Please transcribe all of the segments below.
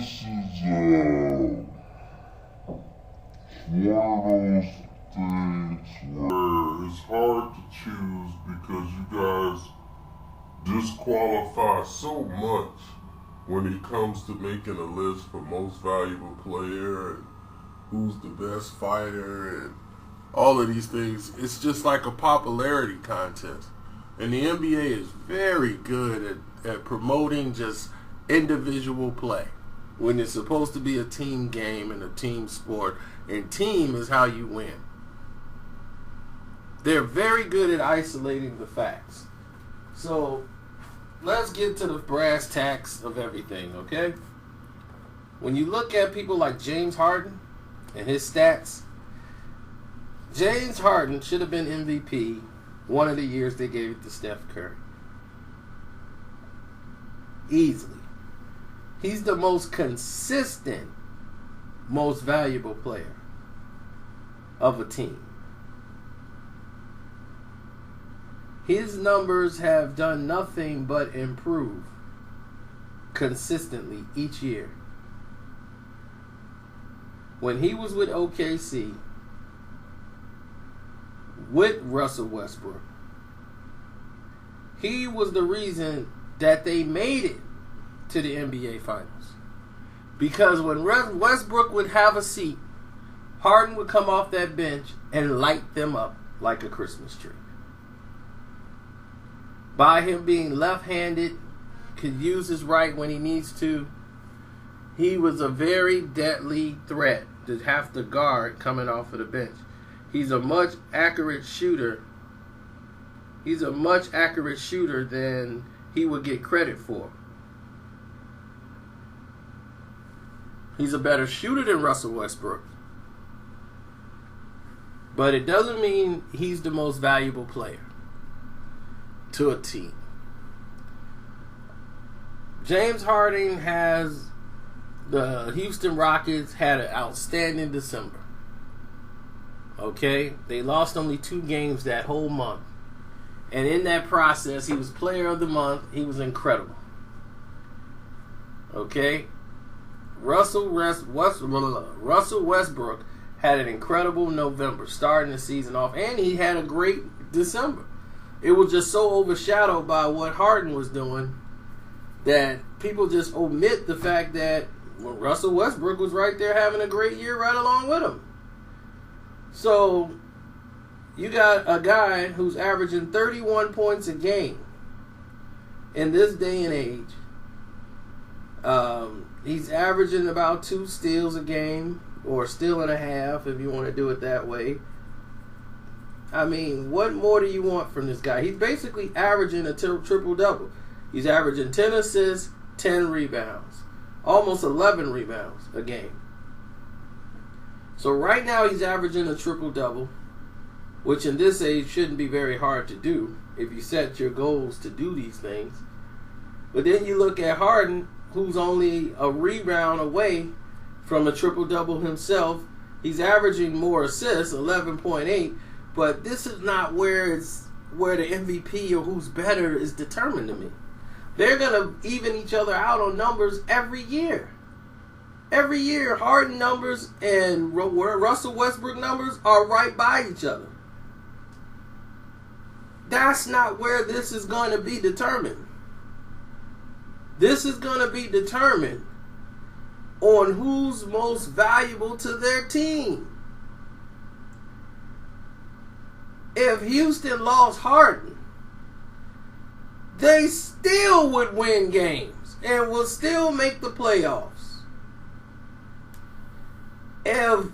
this is one of those things where it's hard to choose because you guys disqualify so much when it comes to making a list for most valuable player and who's the best fighter and all of these things. It's just like a popularity contest. And the NBA is very good at promoting just individual play when it's supposed to be a team game and a team sport, and team is how you win. They're very good at isolating the facts. So let's get to the brass tacks of everything, okay? When you look at people like James Harden and his stats, James Harden should have been MVP one of the years they gave it to Steph Curry. Easily. He's the most consistent, most valuable player of a team. His numbers have done nothing but improve consistently each year. When he was with OKC, with Russell Westbrook, he was the reason that they made it to the NBA Finals. Because when Westbrook would have a seat, Harden would come off that bench and light them up like a Christmas tree. By him being left-handed, could use his right when he needs to, he was a very deadly threat to have to guard coming off of the bench. He's a much accurate shooter. He's a much accurate shooter than he would get credit for. He's a better shooter than Russell Westbrook. But it doesn't mean he's the most valuable player to a team. James Harden has the Houston Rockets had an outstanding December. Okay? They lost only 2 games that whole month. And in that process, he was player of the month. He was incredible. Okay? Russell Westbrook had an incredible November, starting the season off. And he had a great December. It was just so overshadowed by what Harden was doing that people just omit the fact that Russell Westbrook was right there having a great year right along with him. So, you got a guy who's averaging 31 points a game in this day and age. He's averaging about 2 steals a game, or steal and a half if you want to do it that way. I mean, what more do you want from this guy? He's basically averaging a triple-double. He's averaging 10 assists, 10 rebounds. Almost 11 rebounds a game. So right now he's averaging a triple-double, which in this age shouldn't be very hard to do if you set your goals to do these things. But then you look at Harden, who's only a rebound away from a triple-double himself. He's averaging more assists, 11.8, but this is not where the MVP or who's better is determined to me. They're going to even each other out on numbers every year. Every year, Harden numbers and Russell Westbrook numbers are right by each other. That's not where this is going to be determined. This is going to be determined on who's most valuable to their team. If Houston lost Harden, they still would win games and will still make the playoffs. If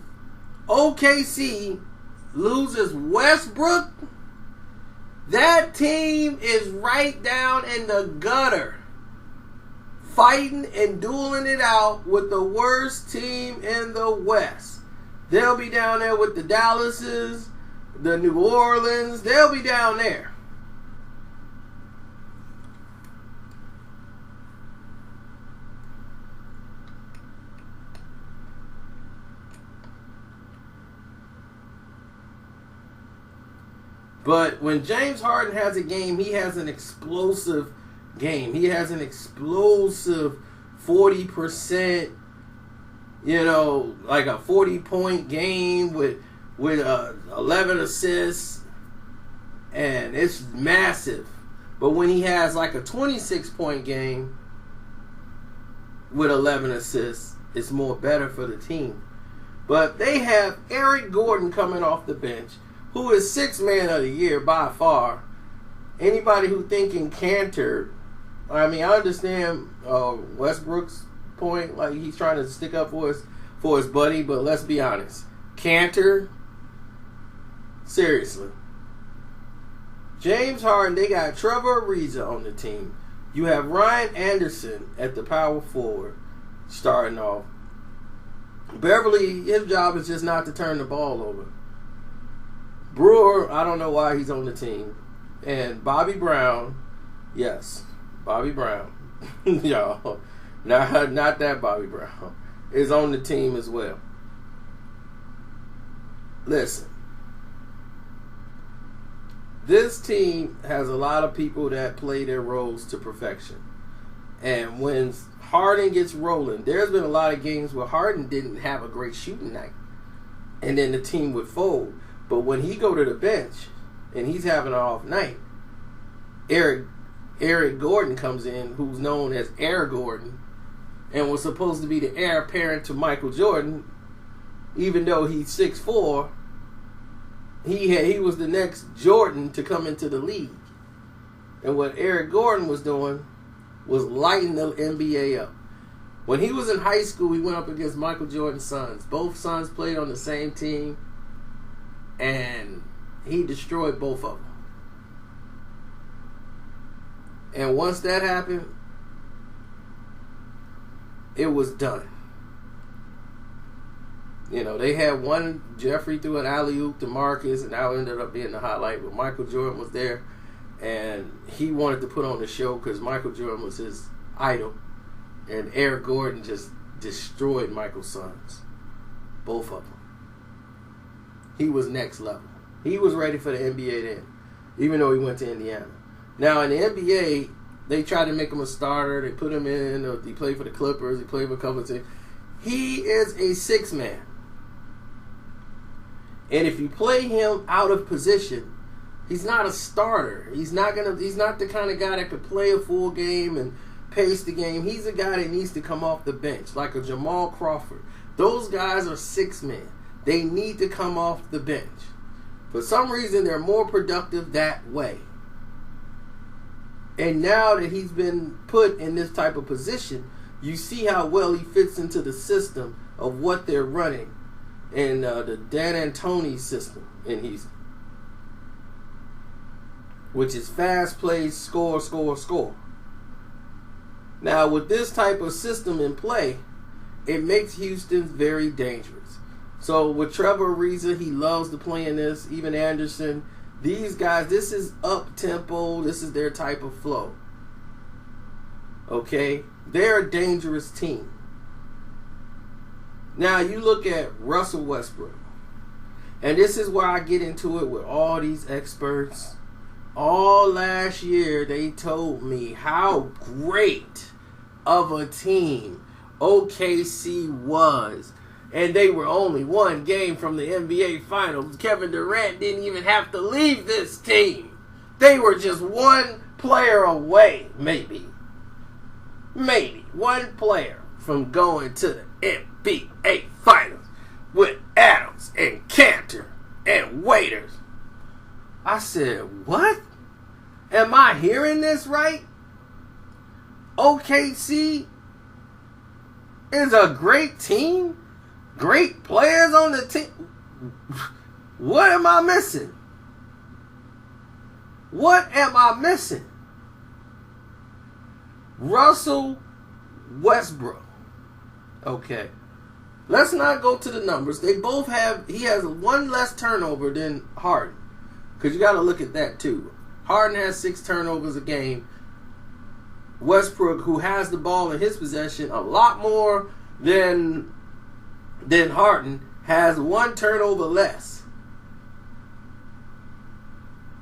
OKC loses Westbrook, that team is right down in the gutter, fighting and dueling it out with the worst team in the West. They'll be down there with the Dallases, the New Orleans. They'll be down there. But when James Harden has a game, he has an explosive game. He has an explosive 40%, like a 40-point game with 11 assists, and it's massive. But when he has like a 26-point game with 11 assists, it's more better for the team. But they have Eric Gordon coming off the bench, who is Sixth Man of the Year by far. Anybody who thinking Cantor, I understand Westbrook's point, like he's trying to stick up for his buddy, but let's be honest. Cantor, seriously. James Harden, they got Trevor Ariza on the team. You have Ryan Anderson at the power forward starting off. Beverly, his job is just not to turn the ball over. Brewer, I don't know why he's on the team. And Bobby Brown, yes, Bobby Brown, y'all, not that Bobby Brown, is on the team as well. Listen, this team has a lot of people that play their roles to perfection. And when Harden gets rolling, there's been a lot of games where Harden didn't have a great shooting night. And then the team would fold. But when he go to the bench and he's having an off night, Eric Gordon comes in, who's known as Air Gordon, and was supposed to be the heir apparent to Michael Jordan, even though he's 6'4". He was the next Jordan to come into the league. And what Eric Gordon was doing was lighting the NBA up. When he was in high school, he went up against Michael Jordan's sons. Both sons played on the same team, and he destroyed both of them. And once that happened, it was done. They had one, Jeffrey threw an alley-oop to Marcus, and that ended up being the highlight. But Michael Jordan was there, and he wanted to put on the show because Michael Jordan was his idol. And Eric Gordon just destroyed Michael's sons. Both of them. He was next level. He was ready for the NBA then, even though he went to Indiana. Now, in the NBA, they tried to make him a starter. They put him in. He played for the Clippers. He played for a couple of teams. He is a six man. And if you play him out of position, he's not a starter. He's not the kind of guy that could play a full game and pace the game. He's a guy that needs to come off the bench, like a Jamal Crawford. Those guys are six men. They need to come off the bench. For some reason, they're more productive that way. And now that he's been put in this type of position, you see how well he fits into the system of what they're running in the Dan Antoni system in Houston, which is fast plays, score, score, score. Now, with this type of system in play, it makes Houston very dangerous. So with Trevor Ariza, he loves to play in this. Even Anderson, these guys, this is up-tempo. This is their type of flow. Okay? They're a dangerous team. Now, you look at Russell Westbrook. And this is where I get into it with all these experts. All last year, they told me how great of a team OKC was. And they were only one game from the NBA Finals. Kevin Durant didn't even have to leave this team. They were just one player away, maybe one player from going to the NBA Finals with Adams and Cantor and Waiters. I said, what? Am I hearing this right? OKC is a great team? Great players on the team? What am I missing? What am I missing? Russell Westbrook. Okay. Let's not go to the numbers. He has one less turnover than Harden. Because you got to look at that too. Harden has 6 turnovers a game. Westbrook, who has the ball in his possession a lot more than Harden, has 1 turnover less.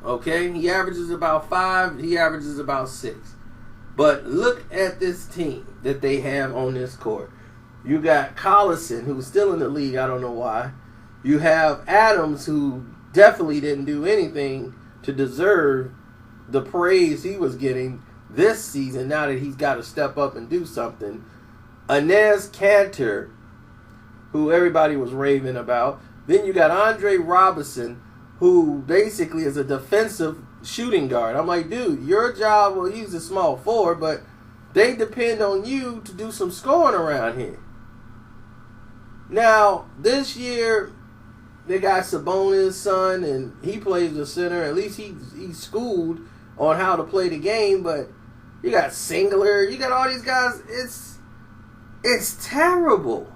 Okay? He averages about 5. He averages about 6. But look at this team that they have on this court. You got Collison, who's still in the league. I don't know why. You have Adams, who definitely didn't do anything to deserve the praise he was getting this season, now that he's got to step up and do something. Inez Cantor, who everybody was raving about. Then you got Andre Robinson, who basically is a defensive shooting guard. I'm like, dude, your job, well, he's a small forward, but they depend on you to do some scoring around here. Now, this year, they got Sabonis' son, and he plays the center. At least he's schooled on how to play the game, but you got Singler, you got all these guys. It's terrible.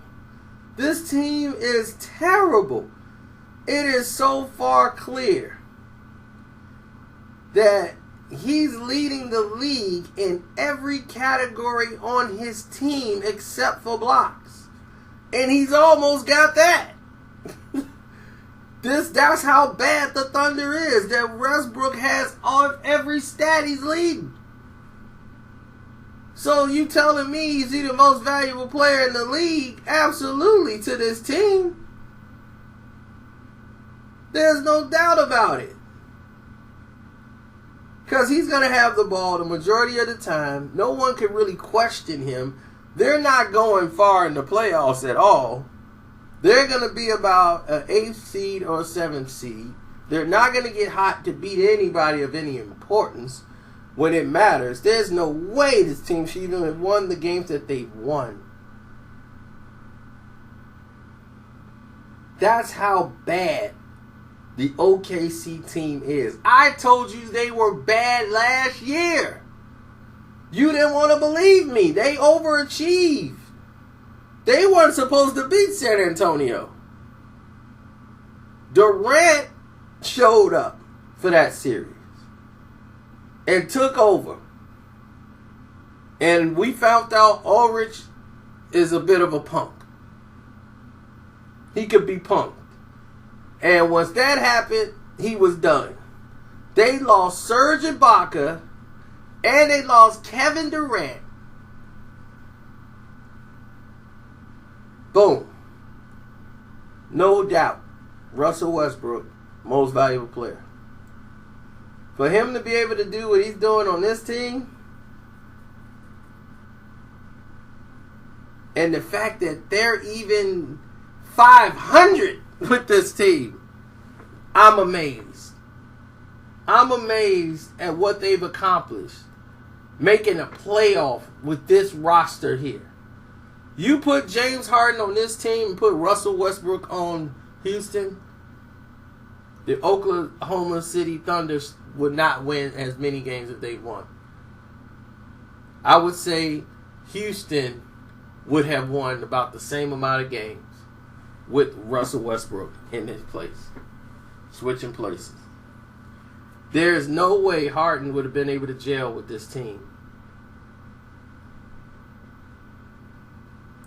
This team is terrible. It is so far clear that he's leading the league in every category on his team except for blocks. And he's almost got that. That's how bad the Thunder is. That Westbrook has every stat he's leading. So you telling me is he the most valuable player in the league? Absolutely, to this team. There's no doubt about it. Because he's going to have the ball the majority of the time. No one can really question him. They're not going far in the playoffs at all. They're going to be about an 8th seed or a 7th seed. They're not going to get hot to beat anybody of any importance when it matters. There's no way this team should even have won the games that they've won. That's how bad the OKC team is. I told you they were bad last year. You didn't want to believe me. They overachieved. They weren't supposed to beat San Antonio. Durant showed up for that series and took over. And we found out Ulrich is a bit of a punk. He could be punked. And once that happened, he was done. They lost Serge Ibaka and they lost Kevin Durant. Boom. No doubt. Russell Westbrook, most valuable player. For him to be able to do what he's doing on this team, and the fact that they're even 500 with this team, I'm amazed. I'm amazed at what they've accomplished. Making a playoff with this roster here. You put James Harden on this team and put Russell Westbrook on Houston, the Oklahoma City Thunder would not win as many games as they won. I would say Houston would have won about the same amount of games with Russell Westbrook in his place. Switching places. There's no way Harden would have been able to gel with this team.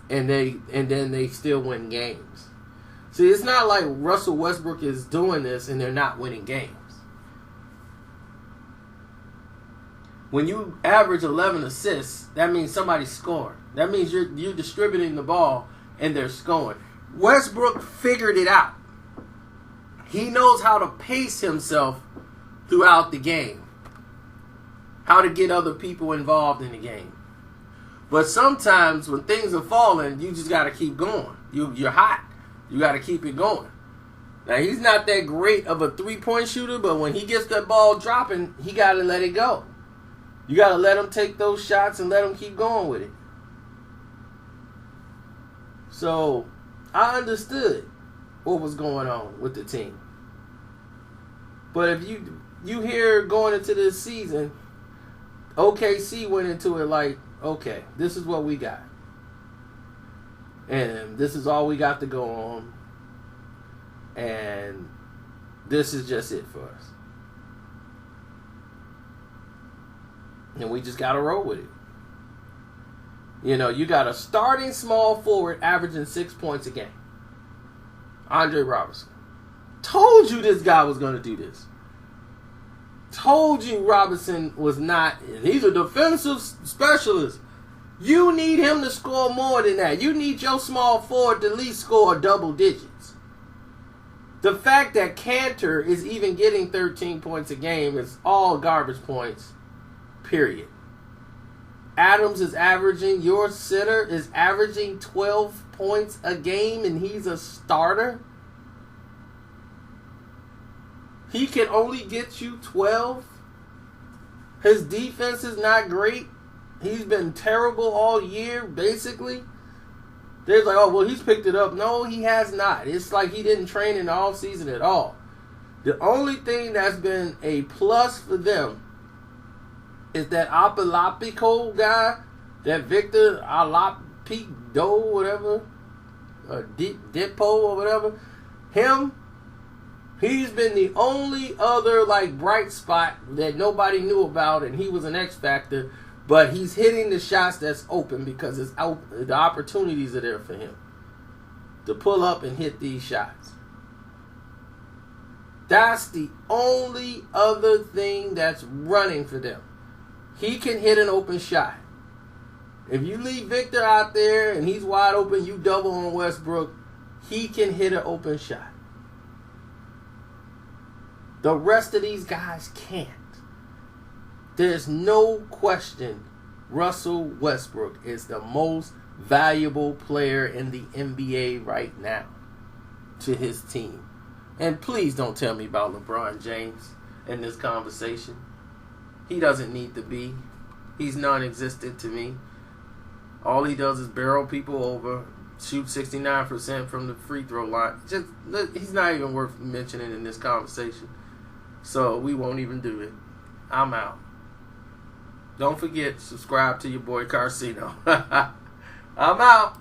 And then they still win games. See, it's not like Russell Westbrook is doing this and they're not winning games. When you average 11 assists, that means somebody's scoring. That means you're distributing the ball and they're scoring. Westbrook figured it out. He knows how to pace himself throughout the game. How to get other people involved in the game. But sometimes when things are falling, you just got to keep going. You're hot. You got to keep it going. Now, he's not that great of a three-point shooter, but when he gets that ball dropping, he got to let it go. You got to let him take those shots and let him keep going with it. So, I understood what was going on with the team. But if you hear going into this season, OKC went into it like, okay, this is what we got. And this is all we got to go on. And this is just it for us. And we just got to roll with it. You know, you got a starting small forward averaging 6 points a game. Andre Robinson. Told you this guy was going to do this. told you Robinson was not. He's a defensive specialist. You need him to score more than that. You need your small forward to at least score double digits. The fact that Cantor is even getting 13 points a game is all garbage points, period. Adams is averaging, your center is averaging 12 points a game and he's a starter. He can only get you 12. His defense is not great. He's been terrible all year, basically. They're like, oh, well, he's picked it up. No, he has not. It's like he didn't train in the offseason at all. The only thing that's been a plus for them is that Apalapico guy, that Victor Alapido, whatever, Dipo or whatever. Him, he's been the only other like bright spot that nobody knew about, and he was an X factor. But he's hitting the shots that's open because it's out, the opportunities are there for him to pull up and hit these shots. That's the only other thing that's running for them. He can hit an open shot. If you leave Victor out there and he's wide open, you double on Westbrook, he can hit an open shot. The rest of these guys can't. There's no question Russell Westbrook is the most valuable player in the NBA right now to his team. And please don't tell me about LeBron James in this conversation. He doesn't need to be. He's non-existent to me. All he does is barrel people over, shoot 69% from the free throw line. He's not even worth mentioning in this conversation. So we won't even do it. I'm out. Don't forget, subscribe to your boy Carcino. I'm out.